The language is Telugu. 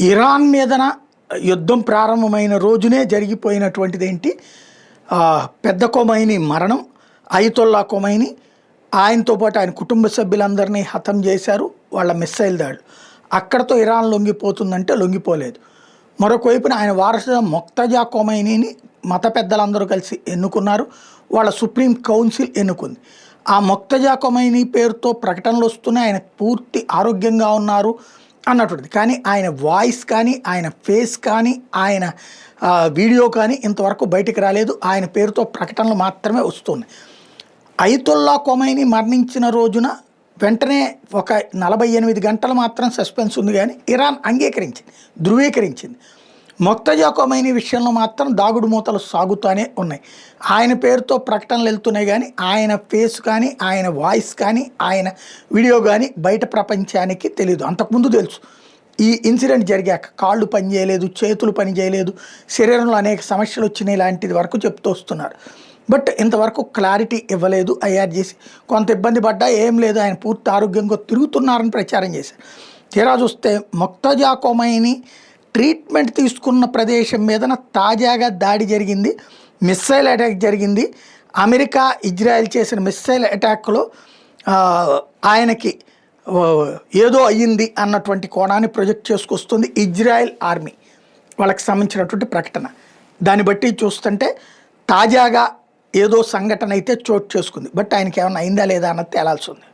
ఇరాన్ మీదన యుద్ధం ప్రారంభమైన రోజునే జరిగిపోయినటువంటిది ఏంటి, పెద్ద కొమైనీ మరణం, అయతొల్లా కొమైనీ ఆయనతో పాటు ఆయన కుటుంబ సభ్యులందరినీ హతం చేశారు. వాళ్ళ మిస్సైల్ దాడులు అక్కడతో ఇరాన్ లొంగిపోతుందంటే లొంగిపోలేదు. మరొక వైపున ఆయన వారసుగా మొక్తజా కొమైనీని మత పెద్దలందరూ కలిసి ఎన్నుకున్నారు. వాళ్ళ సుప్రీం కౌన్సిల్ ఎన్నుకుంది. ఆ మొక్తజా కొమైనీ పేరుతో ప్రకటనలు వస్తున్నాయి, ఆయన పూర్తి ఆరోగ్యంగా ఉన్నారు అన్నటువంటిది. కానీ ఆయన వాయిస్ కానీ, ఆయన ఫేస్ కానీ, ఆయన వీడియో కానీ ఇంతవరకు బయటికి రాలేదు. ఆయన పేరుతో ప్రకటనలు మాత్రమే వస్తున్నాయి. అయతొల్లా కొమైనీ మరణించిన రోజున వెంటనే ఒక 48 గంటలు మాత్రం సస్పెన్స్ ఉంది, కానీ ఇరాన్ అంగీకరించింది, ధృవీకరించింది. మొక్తజా కొమైనీ విషయంలో మాత్రం దాగుడు మూతలు సాగుతూనే ఉన్నాయి. ఆయన పేరుతో ప్రకటనలు వెళ్తున్నాయి, కానీ ఆయన ఫేస్ కానీ, ఆయన వాయిస్ కానీ, ఆయన వీడియో కానీ బయట ప్రపంచానికి తెలియదు. అంతకుముందు తెలుసు. ఈ ఇన్సిడెంట్ జరిగాక కాళ్ళు పని చేయలేదు, చేతులు పని చేయలేదు, శరీరంలో అనేక సమస్యలు వచ్చినాయి లాంటిది వరకు చెప్తూ వస్తున్నారు. బట్ ఇంతవరకు క్లారిటీ ఇవ్వలేదు. ఐఆర్జీసీ కొంత ఇబ్బంది పడ్డా ఏం లేదు, ఆయన పూర్తి ఆరోగ్యంగా తిరుగుతున్నారని ప్రచారం చేశారు. తీరా చూస్తే మొక్తజా కొమైనీ ట్రీట్మెంట్ తీసుకున్న ప్రదేశం మీదన తాజాగా దాడి జరిగింది, మిస్సైల్ అటాక్ జరిగింది. అమెరికా ఇజ్రాయెల్ చేసిన మిస్సైల్ అటాక్లో ఆయనకి ఏదో అయ్యింది అన్నటువంటి కోణాన్ని ప్రొజెక్ట్ చేసుకొస్తుంది ఇజ్రాయెల్ ఆర్మీ, వాళ్ళకి సంబంధించినటువంటి ప్రకటన. దాన్ని బట్టి చూస్తుంటే తాజాగా ఏదో సంఘటన అయితే చోటు చేసుకుంది. బట్ ఆయనకి ఏమైనా అయిందా లేదా అన్నది తేలాల్సి ఉంది.